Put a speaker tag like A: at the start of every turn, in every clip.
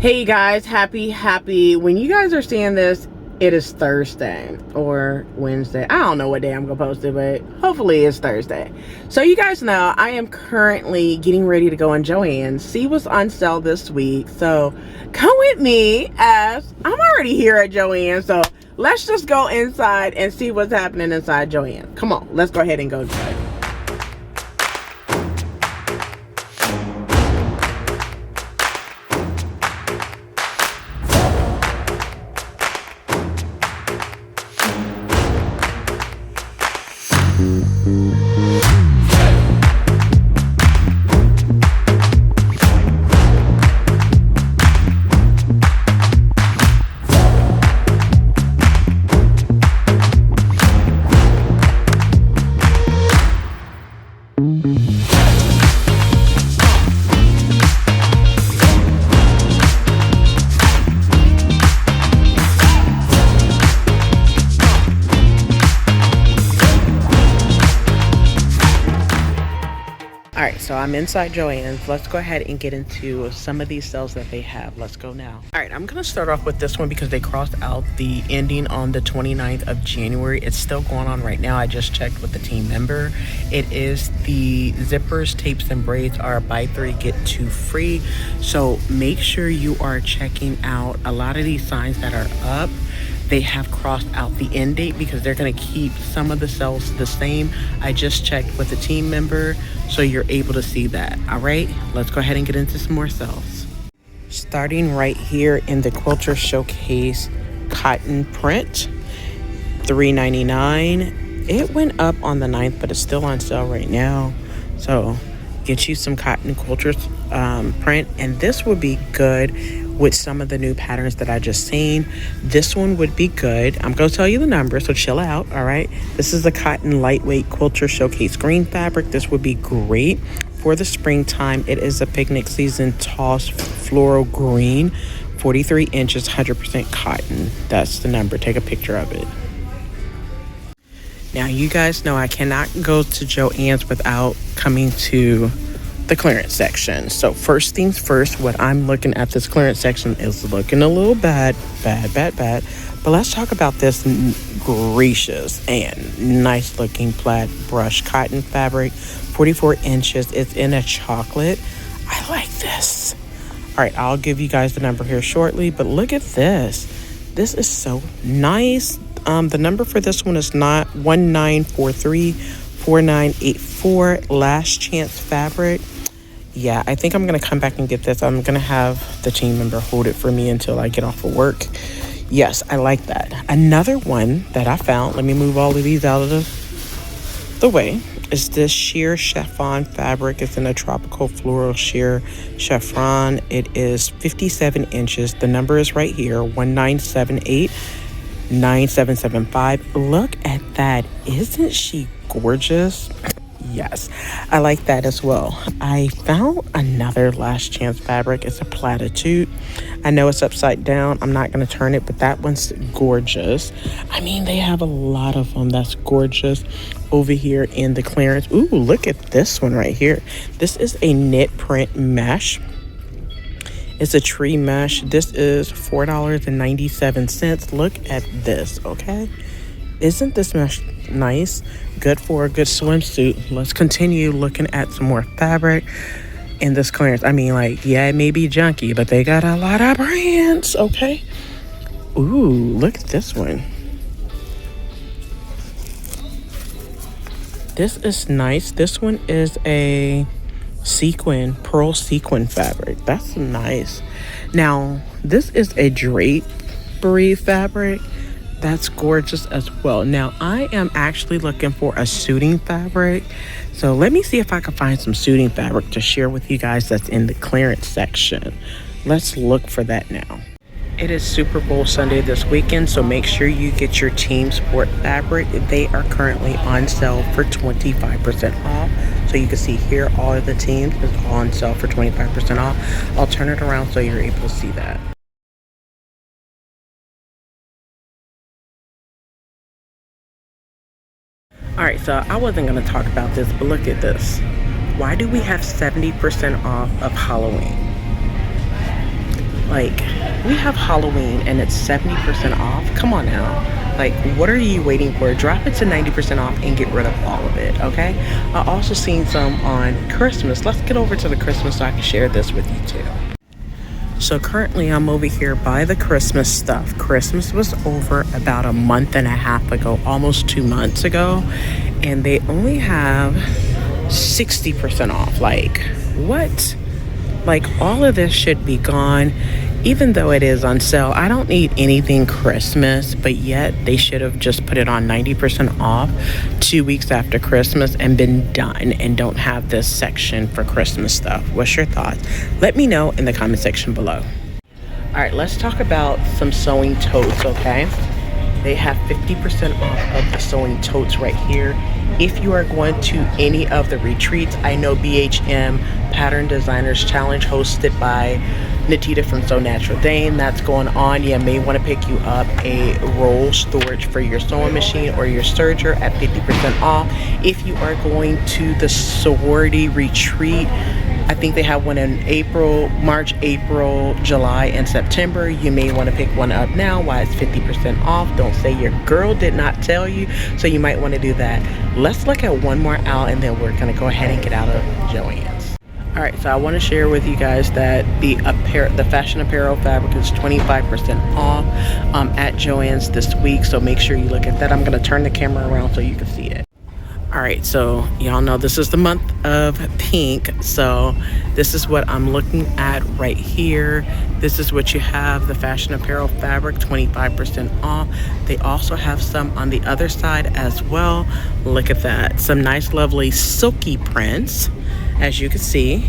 A: Hey guys, happy. When you guys are seeing this, it is Thursday or Wednesday. I don't know what day I'm gonna post it, but hopefully it's Thursday. So you guys know I am currently getting ready to go on Joann's, see what's on sale this week. So come with me as I'm already here at Joann's. So let's just go inside and see what's happening inside Joann's. Come on, let's go ahead and go inside. Alright, so I'm inside Joann's. Let's go ahead and get into some of these sales that they have. Let's go now. Alright, I'm going to start off with this one because they crossed out the ending on the 29th of January. It's still going on right now. I just checked with the team member. It is the zippers, tapes, and braids are buy 3, get 2 free. So make sure you are checking out a lot of these signs that are up. They have crossed out the end date because they're going to keep some of the sales the same. I just checked with the team member, so you're able to see that. All right, let's go ahead and get into some more sales. Starting right here in the Quilter Showcase cotton print, $3.99. It went up on the 9th, but it's still on sale right now. So get you some cotton quilters print, and this would be good with some of the new patterns that I just seen. This one would be good. I'm gonna tell you the number, so chill out. All right, this is a cotton lightweight Quilter Showcase green fabric. This would be great for the springtime. It is a picnic season toss floral green, 43 inches, 100% cotton. That's the number. Take a picture of it. Now you guys know I cannot go to Joann's without coming to the clearance section. So first things first, what I'm looking at, this clearance section is looking a little bad. But let's talk about this gracious and nice looking plaid brush cotton fabric, 44 inches. It's in a chocolate. I like this. All right, I'll give you guys the number here shortly, but look at this. This is so nice. The number for this one is not 19434984. Last chance fabric. Yeah, I think I'm going to come back and get this. I'm going to have the team member hold it for me until I get off of work. Yes, I like that. Another one that I found, let me move all of these out of the way, is this sheer chiffon fabric. It's in a tropical floral sheer chiffon. It is 57 inches. The number is right here, 19789775. Look at that. Isn't she gorgeous? Yes, I like that as well. I found another last chance fabric. It's a platitude. I know it's upside down. I'm not going to turn it, but that one's gorgeous. I mean, they have a lot of them. That's gorgeous. Over here in the clearance. Ooh, look at this one right here. This is a knit print mesh. It's a tree mesh. This is $4.97. Look at this, okay? Isn't this mesh nice? Good for a good swimsuit. Let's continue looking at some more fabric in this clearance. I mean, like, yeah, it may be junky, but they got a lot of brands, okay? Ooh, look at this one. This is nice. This one is a pearl sequin fabric. That's nice. Now, this is a drapery fabric. That's gorgeous as well. Now, I am actually looking for a suiting fabric. So let me see if I can find some suiting fabric to share with you guys that's in the clearance section. Let's look for that now. It is Super Bowl Sunday this weekend, so make sure you get your team sport fabric. They are currently on sale for 25% off. So you can see here, all of the teams is on sale for 25% off. I'll turn it around so you're able to see that. Alright, so I wasn't going to talk about this, but look at this. Why do we have 70% off of Halloween? Like, we have Halloween and it's 70% off. Come on now. Like, what are you waiting for? Drop it to 90% off and get rid of all of it, okay? I also seen some on Christmas. Let's get over to the Christmas so I can share this with you too. So currently I'm over here by the Christmas stuff. Christmas was over about a month and a half ago, almost 2 months ago, and they only have 60% off. Like, what? Like, all of this should be gone, even though it is on sale. I don't need anything Christmas, but yet they should have just put it on 90% off 2 weeks after Christmas and been done, and don't have this section for Christmas stuff. What's your thoughts? Let me know in the comment section below. All right, let's talk about some sewing totes, okay? They have 50% off of the sewing totes right here. If you are going to any of the retreats, I know BHM Pattern Designers Challenge hosted by Natita from So Natural Dane, that's going on. You may want to pick you up a roll storage for your sewing machine or your serger at 50% off. If you are going to the sorority retreat, I think they have one in April, March, April, July, and September. You may want to pick one up now while it's 50% off. Don't say your girl did not tell you, so you might want to do that. Let's look at one more aisle and then we're going to go ahead and get out of Joann's. All right, so I want to share with you guys that the fashion apparel fabric is 25% off at Joann's this week, so make sure you look at that. I'm going to turn the camera around so you can see it. All right, so y'all know this is the month of pink, so this is what I'm looking at right here. This is what you have, the fashion apparel fabric, 25% off. They also have some on the other side as well. Look at that, some nice lovely silky prints, as you can see.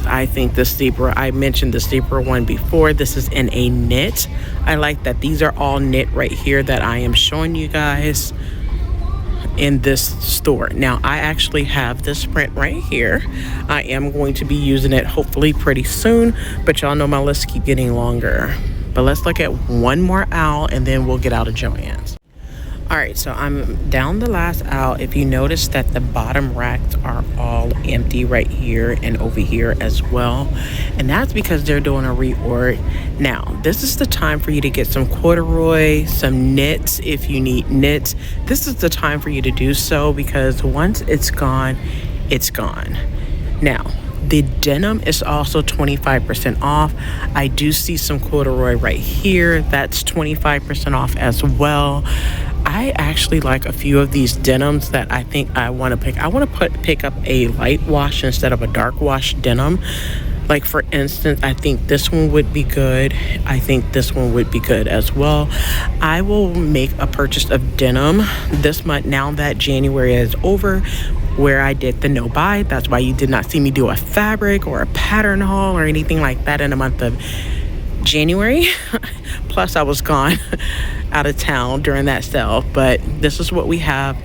A: I think this deeper, I mentioned this deeper one before. This is in a knit. I like that these are all knit right here that I am showing you guys in this store. Now, I actually have this print right here. I am going to be using it hopefully pretty soon, but y'all know my lists keep getting longer. But let's look at one more aisle and then we'll get out of Joann's. All right, so I'm down the last aisle. If you notice that the bottom racks are all empty right here and over here as well, and that's because they're doing a reorg. Now, this is the time for you to get some corduroy, some knits. If you need knits, this is the time for you to do so, because once it's gone, it's gone. Now, the denim is also 25% off. I do see some corduroy right here. That's 25% off as well. I actually like a few of these denims that I think I want to pick. I want to pick up a light wash instead of a dark wash denim. Like, for instance, I think this one would be good. I think this one would be good as well. I will make a purchase of denim this month, now that January is over, where I did the no buy. That's why you did not see me do a fabric or a pattern haul or anything like that in the month of January. Plus, I was gone out of town during that sale. But this is what we have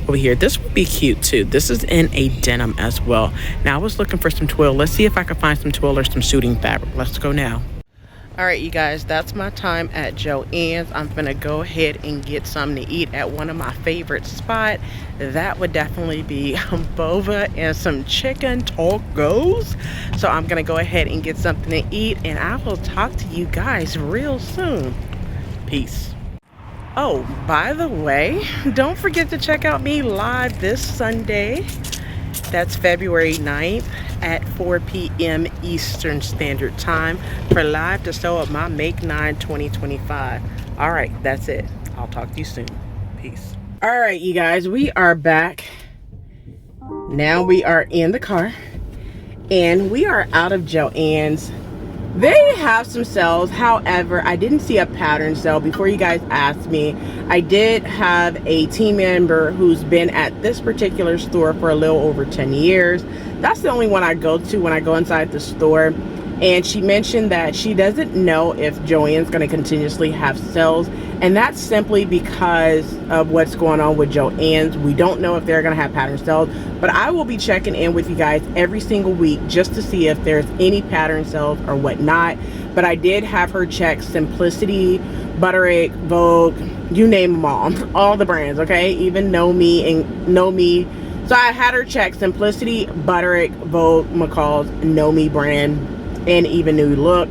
A: over here. This would be cute too. This is in a denim as well. Now, I was looking for some twill. Let's see if I can find some twill or some suiting fabric. Let's go now. All right, you guys, that's my time at Joann's. I'm gonna go ahead and get something to eat at one of my favorite spots. That would definitely be boba and some chicken tacos. So I'm gonna go ahead and get something to eat, and I will talk to you guys real soon. Peace. Oh, by the way, don't forget to check out me live this Sunday. That's February 9th at 4 p.m. Eastern Standard Time for live to sew up my Make 9 2025. All right, that's it. I'll talk to you soon. Peace. All right, you guys, we are back. Now we are in the car and we are out of Joann's. They have some sales. However, I didn't see a pattern sale. Before you guys asked me, I did have a team member who's been at this particular store for a little over 10 years. That's the only one I go to when I go inside the store. And she mentioned that she doesn't know if Joann's going to continuously have sales. And that's simply because of what's going on with Joann's. We don't know if they're going to have pattern sales. But I will be checking in with you guys every single week just to see if there's any pattern sales or whatnot. But I did have her check Simplicity, Butterick, Vogue, you name them all the brands, okay? Even Know Me and Know Me. So I had her check Simplicity, Butterick, Vogue, McCall's, Know Me brand, and even new look.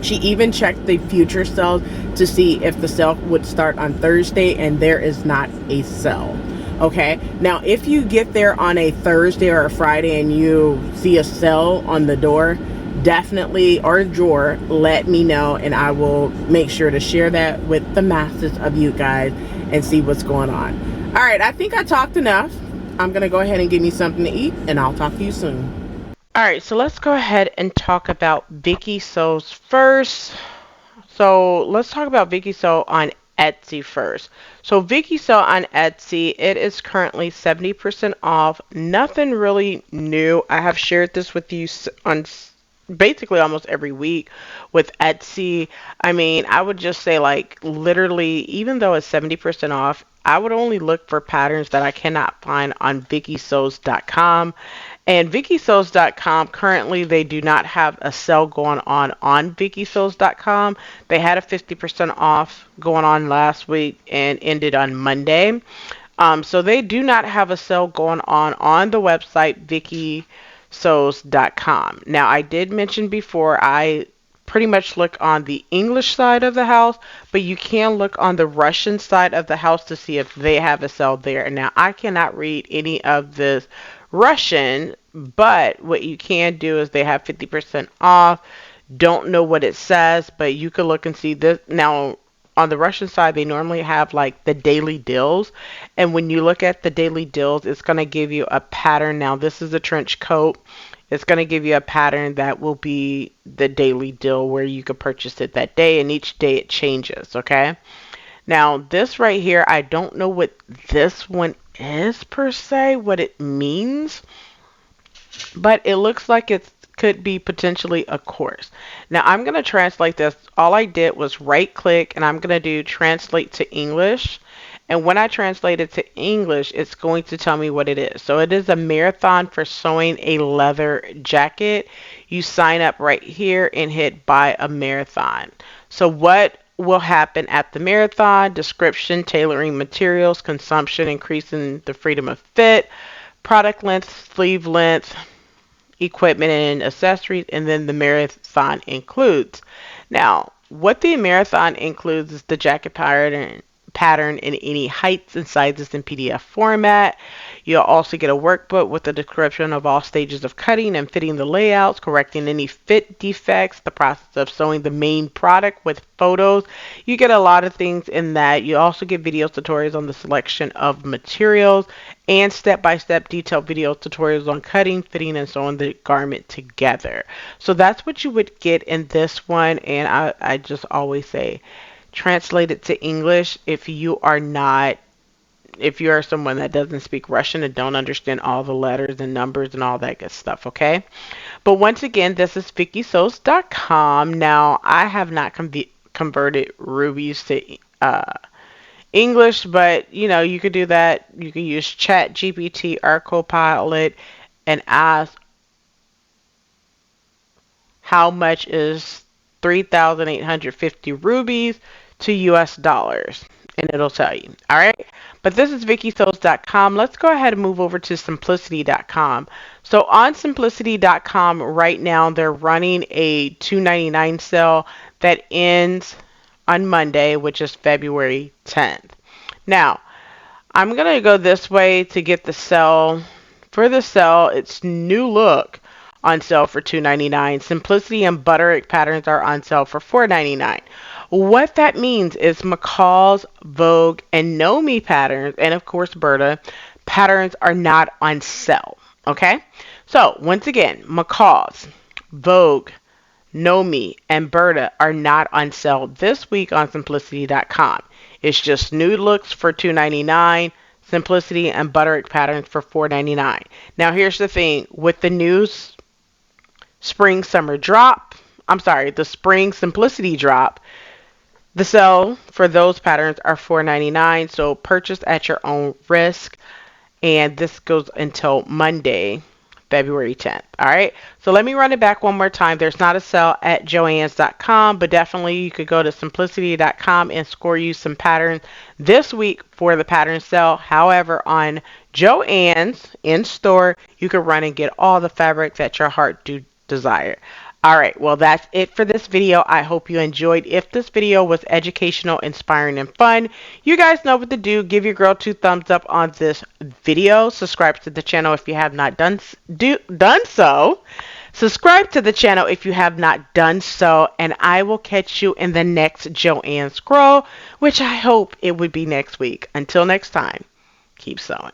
A: She even checked the future sales to see if the sale would start on Thursday, and there is not a sale. Okay, now if you get there on a Thursday or a Friday and you see a sale on the door, definitely, or a drawer, let me know, and I will make sure to share that with the masses of you guys and see what's going on. All right, I think I talked enough. I'm gonna go ahead and give me something to eat, and I'll talk to you soon. All right, so let's go ahead and talk about VIKISEWS first. So let's talk about VIKISEW on Etsy first. So VIKISEW on Etsy, it is currently 70% off. Nothing really new. I have shared this with you on basically almost every week with Etsy. I mean, I would just say like literally, even though it's 70% off, I would only look for patterns that I cannot find on VIKISEWS.com. And VIKISEWS.com, currently they do not have a sale going on VIKISEWS.com. They had a 50% off going on last week and ended on Monday. So they do not have a sale going on the website VIKISEWS.com. Now, I did mention before, I pretty much look on the English side of the house, but you can look on the Russian side of the house to see if they have a sale there. Now, I cannot read any of this Russian, but what you can do is they have 50% off. Don't know what it says, but you can look and see this. Now, on the Russian side, they normally have like the daily deals. And when you look at the daily deals, it's going to give you a pattern. Now, this is a trench coat. It's going to give you a pattern that will be the daily deal where you could purchase it that day, and each day it changes, okay? Now, this right here, I don't know what this one is per se, what it means, but it looks like it could be potentially a course. Now, I'm going to translate this. All I did was right click, and I'm going to do translate to English. And when I translate it to English, it's going to tell me what it is. So it is a marathon for sewing a leather jacket. You sign up right here and hit buy a marathon. So what will happen at the marathon? Description, tailoring materials, consumption, increasing the freedom of fit, product length, sleeve length, equipment and accessories, and then the marathon includes. Now, what the marathon includes is the jacket pattern in any heights and sizes in PDF format. You'll also get a workbook with a description of all stages of cutting and fitting the layouts, correcting any fit defects, the process of sewing the main product with photos. You get a lot of things in that. You also get video tutorials on the selection of materials and step-by-step detailed video tutorials on cutting, fitting, and sewing the garment together. So that's what you would get in this one, and I just always say translate it to English if you are someone that doesn't speak Russian and don't understand all the letters and numbers and all that good stuff, okay? But once again, this is VIKISEWS.com. Now, I have not converted rubies to English, but you could do that. You could use Chat GPT or Copilot and ask how much is 3,850 rubies to US dollars, and it'll tell you. All right, but this is VIKISEWS.com. Let's go ahead and move over to Simplicity.com. So on Simplicity.com right now, they're running a $2.99 sale that ends on Monday, which is February 10th. Now, I'm going to go this way to get the sale. For the sale, it's new look on sale for $2.99. Simplicity and Butterick patterns are on sale for $4.99. What that means is McCall's, Vogue, and Nomi patterns, and of course Berta patterns, are not on sale. Okay? So once again, McCall's, Vogue, Nomi, and Berta are not on sale this week on Simplicity.com. It's just new looks for $2.99. Simplicity and Butterick patterns for $4.99. Now here's the thing with the news spring summer drop, the spring Simplicity drop, the sale for those patterns are $4.99, so purchase at your own risk, and this goes until Monday, February 10th. All right, so let me run it back one more time. There's not a sale at Joann's.com, but definitely you could go to Simplicity.com and score you some patterns this week for the pattern sale. However, on Joann's in store, you can run and get all the fabric that your heart do desire. All right, well, that's it for this video. I hope you enjoyed. If this video was educational, inspiring, and fun, you guys know what to do. Give your girl 2 thumbs up on this video. Subscribe to the channel if you have not done so. Subscribe to the channel if you have not done so, and I will catch you in the next Joann's Scroll, which I hope it would be next week. Until next time, keep sewing.